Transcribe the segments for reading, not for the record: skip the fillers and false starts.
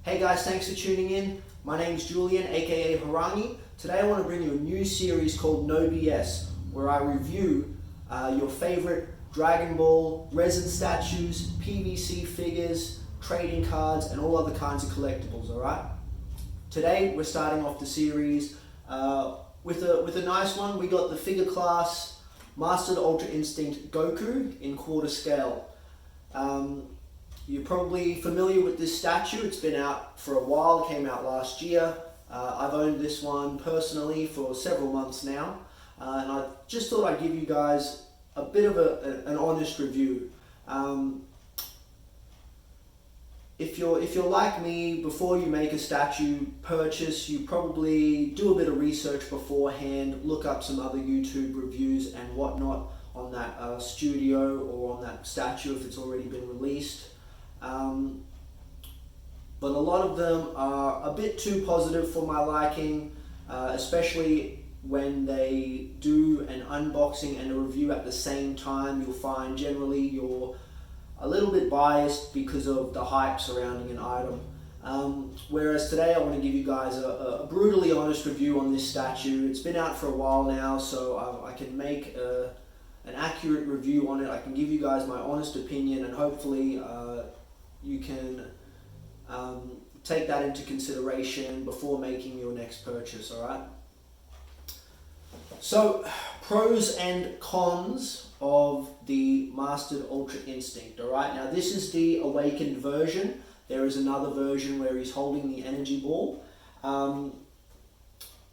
Hey guys, thanks for tuning in. My name's Julian, aka Harangi. Today I want to bring you a new series called No BS, where I review your favorite Dragonball, resin statues, PVC figures, trading cards, and all other kinds of collectibles, alright? Today we're starting off the series with a nice one. We got the figure class Mastered Ultra Instinct Goku in quarter scale. You're probably familiar with this statue. It's been out for a while, it came out last year. I've owned this one personally for several months now, and I just thought I'd give you guys a bit of an honest review. If you're like me, before you make a statue purchase, you probably do a bit of research beforehand, look up some other YouTube reviews and whatnot on that studio or on that statue if it's already been released. But a lot of them are a bit too positive for my liking, especially when they do an unboxing and a review at the same time. You'll find generally you're a little bit biased because of the hype surrounding an item. Whereas today I want to give you guys a brutally honest review on this statue. It's been out for a while now, so I can make an accurate review on it. I can give you guys my honest opinion, and hopefully you can take that into consideration before making your next purchase, alright? So, pros and cons of the Mastered Ultra Instinct, alright? Now this is the awakened version. There is another version where he's holding the energy ball.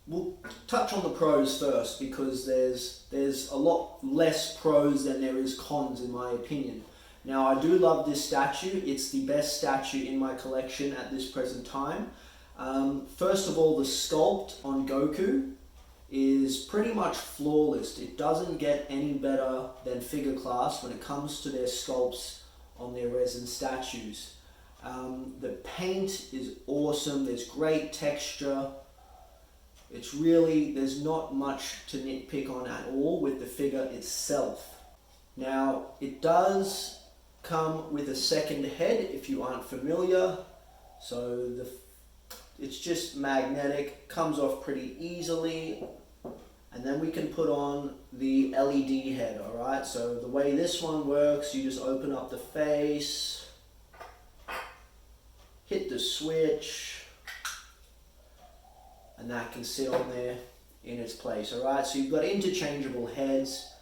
We'll touch on the pros first because there's a lot less pros than there is cons in my opinion. Now I do love this statue. It's the best statue in my collection at this present time. First of all, the sculpt on Goku is pretty much flawless. It doesn't get any better than figure class when it comes to their sculpts on their resin statues. The paint is awesome. There's great texture. It's really, there's not much to nitpick on at all with the figure itself. Now, it does come with a second head if you aren't familiar. So it's just magnetic, comes off pretty easily. And then we can put on the LED head, alright? So the way this one works, you just open up the face, hit the switch, and that can sit on there in its place, alright? So you've got interchangeable heads.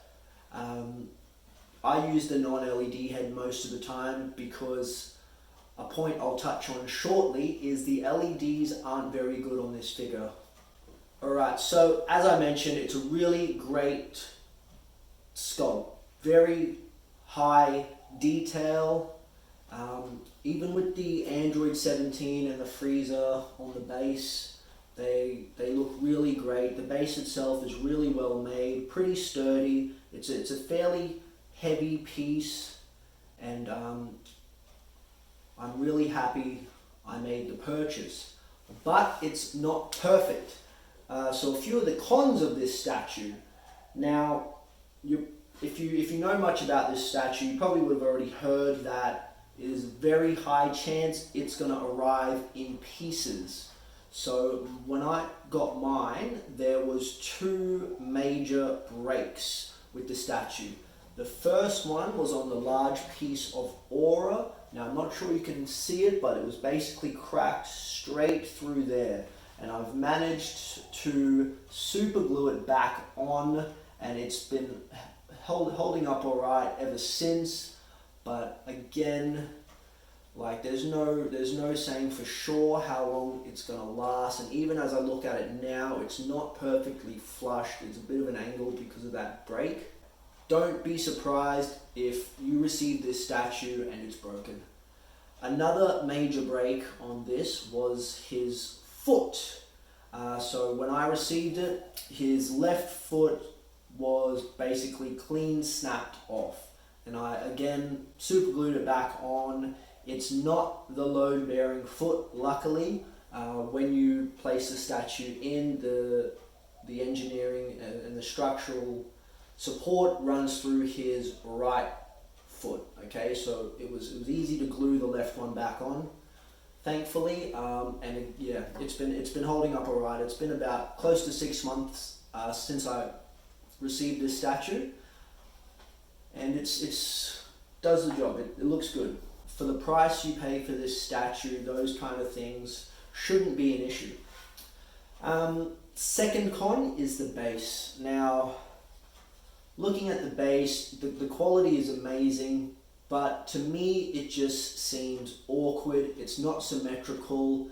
I use the non-LED head most of the time because a point I'll touch on shortly is the LEDs aren't very good on this figure. Alright, so as I mentioned, it's a really great sculpt. Very high detail. Even with the Android 17 and the freezer on the base, they look really great. The base itself is really well made, pretty sturdy. It's a fairly heavy piece, and I'm really happy I made the purchase. But it's not perfect. So a few of the cons of this statue. Now, if you know much about this statue, you probably would have already heard that it is a very high chance it's going to arrive in pieces. So when I got mine, there was two major breaks with the statue. The first one was on the large piece of aura. Now I'm not sure you can see it, but it was basically cracked straight through there. And I've managed to super glue it back on, and it's been holding up alright ever since. But again, like there's no saying for sure how long it's gonna last, and even as I look at it now, it's not perfectly flushed. It's a bit of an angle because of that break. Don't be surprised if you receive this statue and it's broken. Another major break on this was his foot. So when I received it, his left foot was basically clean snapped off. And I again super glued it back on. It's not the load bearing foot, luckily. When you place the statue in, the engineering and the structural support runs through his right foot. Okay, so it was easy to glue the left one back on. thankfully, yeah, it's been holding up alright. It's been about close to 6 months since I received this statue, and it's does the job. It looks good. For the price you pay for this statue, those kind of things shouldn't be an issue. Second con is the base. Now, looking at the base, the quality is amazing, but to me it just seems awkward. It's not symmetrical.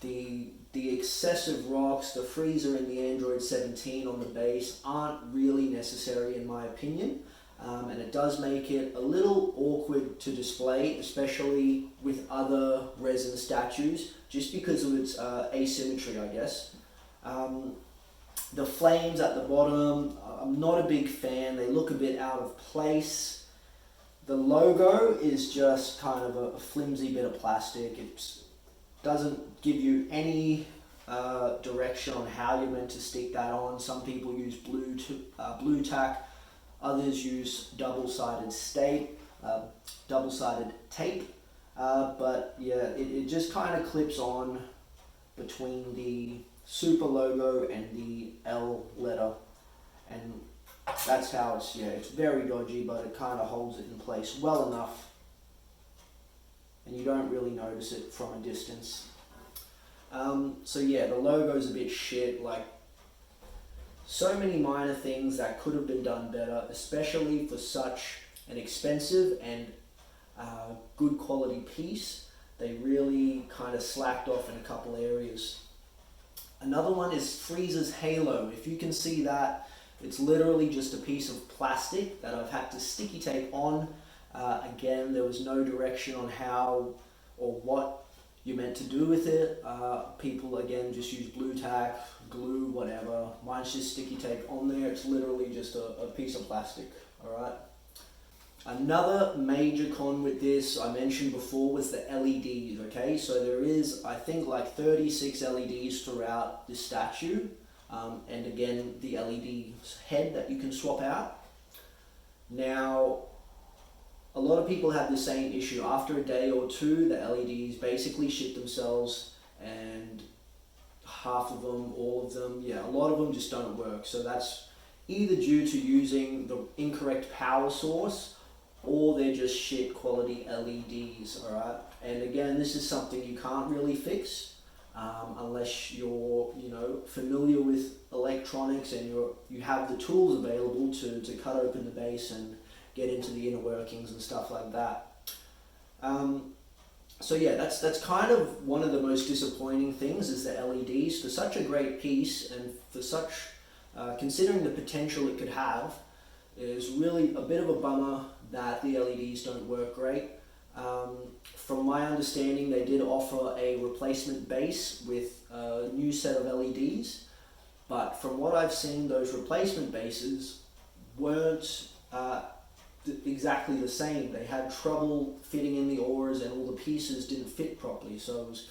The excessive rocks, the freezer in the Android 17 on the base aren't really necessary in my opinion. And it does make it a little awkward to display, especially with other resin statues, just because of its asymmetry, I guess. The flames at the bottom, I'm not a big fan. They look a bit out of place. The logo is just kind of a flimsy bit of plastic. It doesn't give you any direction on how you're meant to stick that on. Some people use blue tack. Others use double-sided tape, but yeah, it just kind of clips on between the Super logo and the L letter, and that's how it's very dodgy, but it kind of holds it in place well enough, and you don't really notice it from a distance. So yeah, the logo's a bit shit, like, so many minor things that could have been done better, especially for such an expensive and good quality piece. They really kind of slacked off in a couple areas. Another one is Freezer's halo. If you can see that, it's literally just a piece of plastic that I've had to sticky tape on. Again, there was no direction on how or what you're meant to do with it. People again just use blue tack, glue, whatever. Mine's just sticky tape on there. It's literally just a piece of plastic. Alright. Another major con with this, I mentioned before, was the LEDs. Okay, so there is, I think, like 36 LEDs throughout this statue, and again the LED head that you can swap out. Now, a lot of people have the same issue. After a day or two, the LEDs basically shit themselves, and half of them, all of them, yeah, a lot of them just don't work. So that's either due to using the incorrect power source, or they're just shit quality LEDs, alright? And again, this is something you can't really fix unless you're, familiar with electronics and you have the tools available to cut open the base and get into the inner workings and stuff like that. So yeah, that's kind of one of the most disappointing things, is the LEDs. For such a great piece, and for such, considering the potential it could have, is really a bit of a bummer that the LEDs don't work great. From my understanding, they did offer a replacement base with a new set of LEDs, but from what I've seen, those replacement bases weren't exactly the same. They had trouble fitting in the auras, and all the pieces didn't fit properly, so it was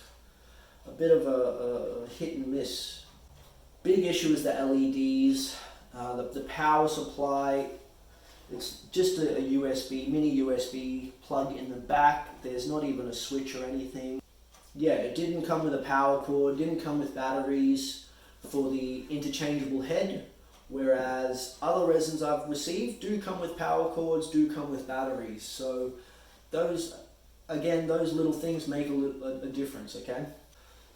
a bit of a hit and miss. Big issue is the LEDs. The power supply, it's just a mini USB plug in the back. There's not even a switch or anything. Yeah, it didn't come with a power cord, didn't come with batteries for the interchangeable head, whereas other resins I've received do come with power cords, do come with batteries. So those little things make a difference, okay?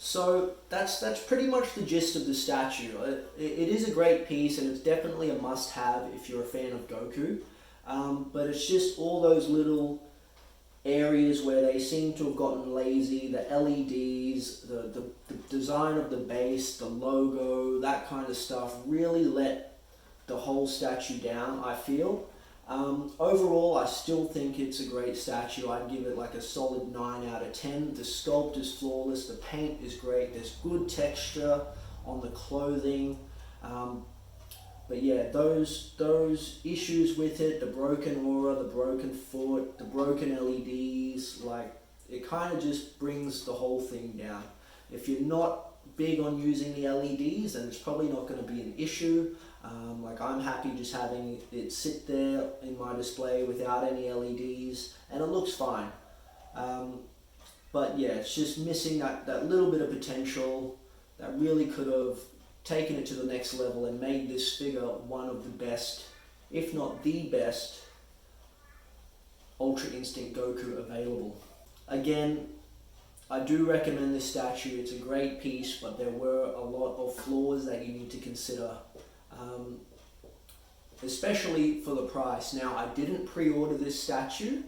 So that's pretty much the gist of the statue. It is a great piece, and it's definitely a must-have if you're a fan of Goku. But it's just all those little areas where they seem to have gotten lazy. The LEDs, the design of the base, the logo, that kind of stuff really let the whole statue down, I feel. Overall, I still think it's a great statue. I'd give it like a solid 9 out of 10. The sculpt is flawless, the paint is great, there's good texture on the clothing. But yeah, those issues with it, the broken aura, the broken foot, the broken LEDs, like, it kind of just brings the whole thing down. If you're not big on using the LEDs, then it's probably not going to be an issue. Like, I'm happy just having it sit there in my display without any LEDs, and it looks fine. But yeah, it's just missing that little bit of potential that really could have taken it to the next level and made this figure one of the best, if not the best, Ultra Instinct Goku available. Again, I do recommend this statue. It's a great piece, but there were a lot of flaws that you need to consider, especially for the price. Now, I didn't pre-order this statue.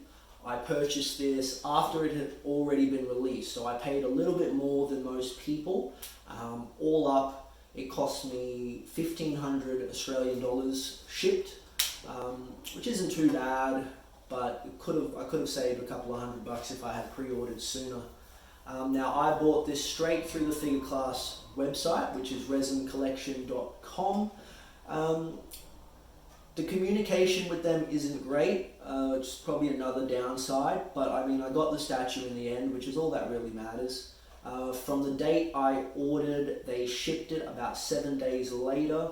I purchased this after it had already been released, so I paid a little bit more than most people. All up, it cost me 1,500 Australian dollars shipped, which isn't too bad, but I could have saved a couple of $100 if I had pre-ordered sooner. Now, I bought this straight through the Figure Class website, which is resincollection.com. The communication with them isn't great. It's probably another downside, but I mean, I got the statue in the end, which is all that really matters. From the date I ordered, they shipped it about 7 days later.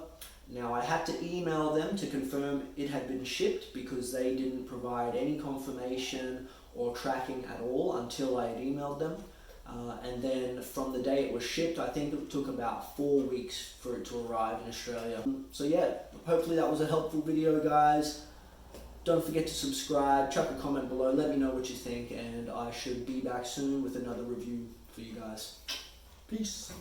Now, I had to email them to confirm it had been shipped because they didn't provide any confirmation or tracking at all until I had emailed them. And then from the day it was shipped, I think it took about 4 weeks for it to arrive in Australia. So yeah, hopefully that was a helpful video, guys. Don't forget to subscribe, chuck a comment below, let me know what you think, and I should be back soon with another review for you guys. Peace.